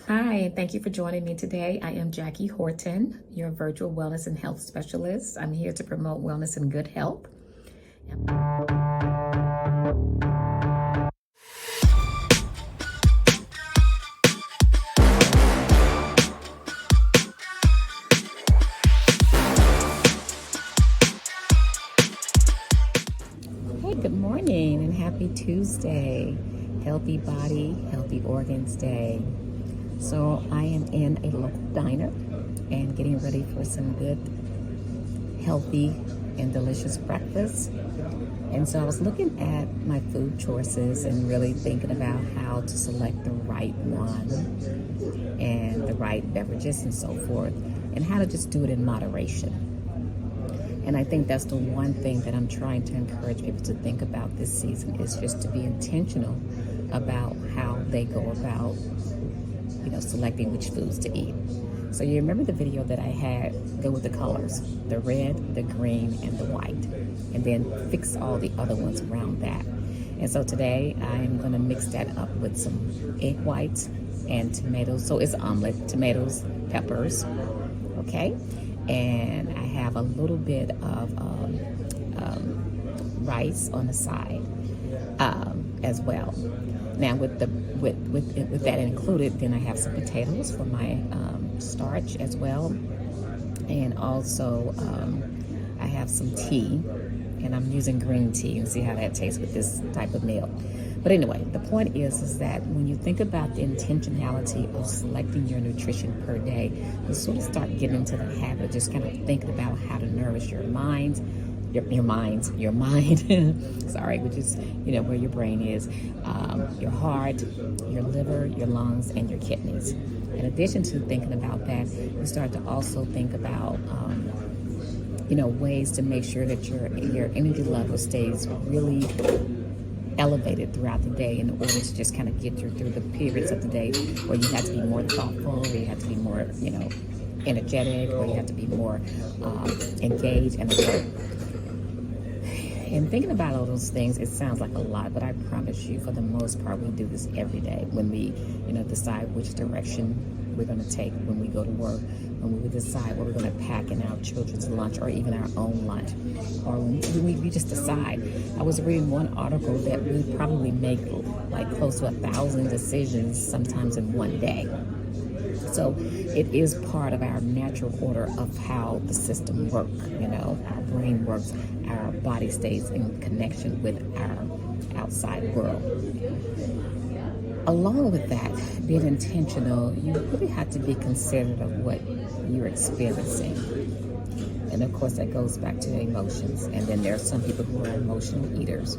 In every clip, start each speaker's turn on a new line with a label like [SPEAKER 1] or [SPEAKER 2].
[SPEAKER 1] Hi, thank you for joining me today. I am Jackie Horton, your virtual wellness and health specialist. I'm here to promote wellness and good health. Hey, good morning and happy Tuesday. Healthy body, healthy organs day. So I am in a local diner and getting ready for some good, healthy, and delicious breakfast. And so I was looking at my food choices and really thinking about how to select the right one and the right beverages and so forth, and how to just do it in moderation. And I think that's the one thing that I'm trying to encourage people to think about this season, is just to be intentional about how they go about, selecting which foods to eat. So you remember the video that I had, go with the colors, the red, the green, and the white, and then fix all the other ones around that. And so today I'm gonna mix that up with some egg whites and tomatoes. So it's omelet, tomatoes, peppers, okay? And I have a little bit of rice on the side as well. Now with that included, then I have some potatoes for my starch as well, and also I have some tea, and I'm using green tea, and see how that tastes with this type of meal. But anyway, the point is that when you think about the intentionality of selecting your nutrition per day, you sort of start getting into the habit of just kind of thinking about how to nourish your mind, your mind, sorry, which is, where your brain is, your heart, your liver, your lungs, and your kidneys. In addition to thinking about that, you start to also think about, ways to make sure that your energy level stays really elevated throughout the day, in order to just kind of get you through the periods of the day where you have to be more thoughtful, where you have to be more, energetic, where you have to be more engaged and alert. And thinking about all those things, it sounds like a lot, but I promise you, for the most part, we do this every day when we, decide which direction we're going to take when we go to work, when we decide what we're going to pack in our children's lunch, or even our own lunch, or when we just decide. I was reading one article that we probably make like close to 1,000 decisions sometimes in one day. So it is part of our natural order of how the system works. Our brain works, our body stays in connection with our outside world. Along with that, being intentional, you really have to be considerate of what you're experiencing. And of course, that goes back to the emotions. And then there are some people who are emotional eaters.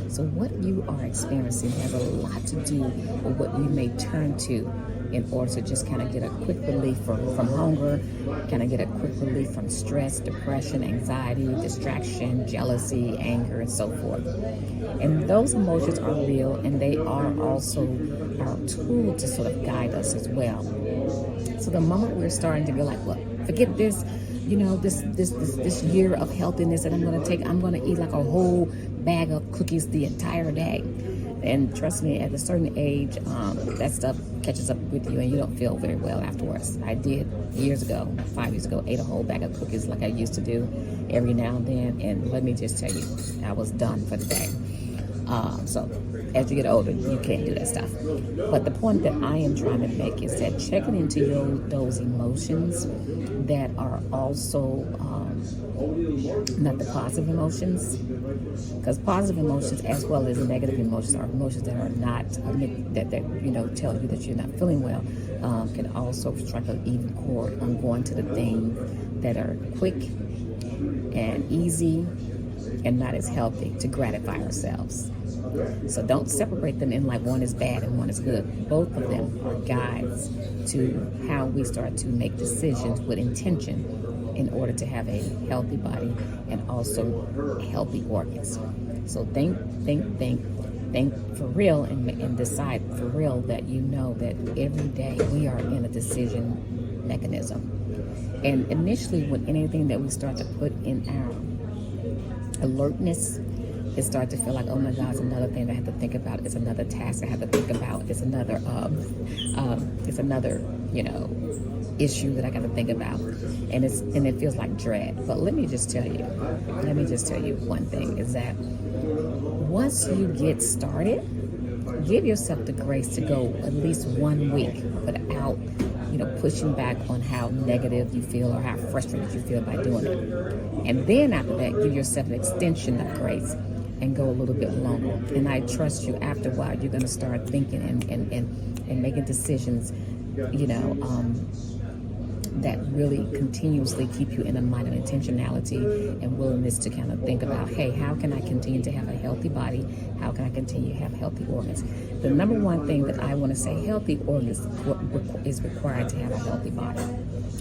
[SPEAKER 1] So what you are experiencing has a lot to do with what you may turn to in order to just kind of get a quick relief from hunger, kind of get a quick relief from stress, depression, anxiety, distraction, jealousy, anger, and so forth. And those emotions are real, and they are also our tool to sort of guide us as well. So the moment we're starting to go like, well, forget this, this year of healthiness that I'm going to take, I'm going to eat like a whole bag of cookies the entire day. And trust me, at a certain age, that stuff catches up with you and you don't feel very well afterwards. I did years ago, 5 years ago, ate a whole bag of cookies like I used to do every now and then. And let me just tell you, I was done for the day. So as you get older, you can't do that stuff. But the point that I am trying to make is that checking into those emotions that are also not the positive emotions, because positive emotions as well as negative emotions are emotions that are not that tell you that you're not feeling well, can also strike an even chord on going to the things that are quick and easy and not as healthy to gratify ourselves. So don't separate them in like one is bad and one is good. Both of them are guides to how we start to make decisions with intention in order to have a healthy body and also healthy organs. So think for real and decide for real that that every day we are in a decision mechanism. And initially, with anything that we start to put in our alertness, it starts to feel like, oh my God, it's another thing I have to think about. It's another task I have to think about. It's another, issue that I got to think about, and it feels like dread. But let me just tell you one thing is that once you get started, give yourself the grace to go at least 1 week without pushing back on how negative you feel or how frustrated you feel by doing it. And then after that, give yourself an extension of grace and go a little bit longer. And I trust you, after a while, you're going to start thinking and making decisions, that really continuously keep you in a mind of intentionality and willingness to kind of think about, hey, how can I continue to have a healthy body? How can I continue to have healthy organs? The number one thing that I want to say, healthy organs is required to have a healthy body.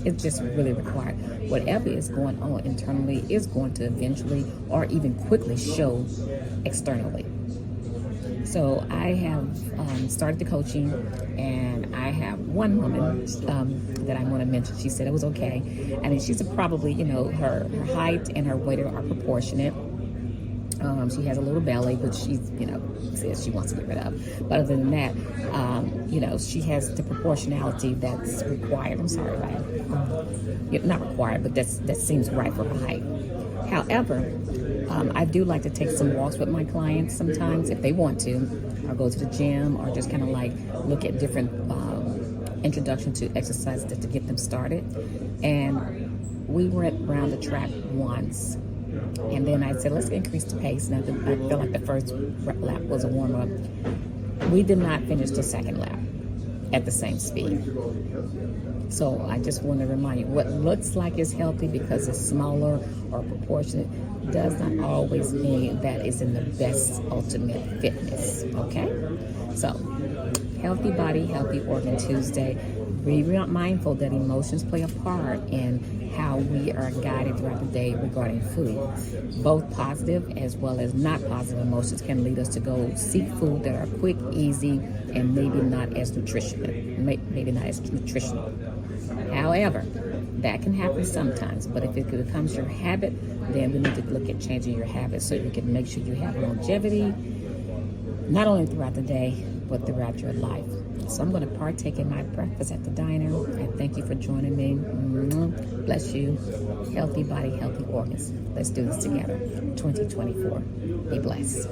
[SPEAKER 1] It's just really required. Whatever is going on internally is going to eventually or even quickly show externally. So I have started the coaching, and I have one woman that I want to mention. She said it was okay. I mean, she's probably, her height and her weight are proportionate. She has a little belly, which she, says she wants to get rid of. But other than that, she has the proportionality that's required. I'm sorry, right? Not required, but that seems right for her height. However, I do like to take some walks with my clients sometimes if they want to, or go to the gym, or just kind of like look at different introduction to exercises to get them started. And we went around the track once, and then I said, let's increase the pace. And I felt like the first lap was a warm-up. We did not finish the second lap at the same speed. So I just want to remind you, what looks like it's healthy because it's smaller or proportionate does not always mean that it's in the best ultimate fitness, okay? So, Healthy Body, Healthy Organ Tuesday. Be mindful that emotions play a part in how we are guided throughout the day regarding food. Both positive as well as not positive emotions can lead us to go seek food that are quick, easy, and maybe not as nutritional. However, that can happen sometimes, but if it becomes your habit, then we need to look at changing your habits so you can make sure you have longevity, not only throughout the day, but throughout your life. So I'm going to partake in my breakfast at the diner. I thank you for joining me. Bless you. Healthy body, healthy organs. Let's do this together. 2024. Be blessed.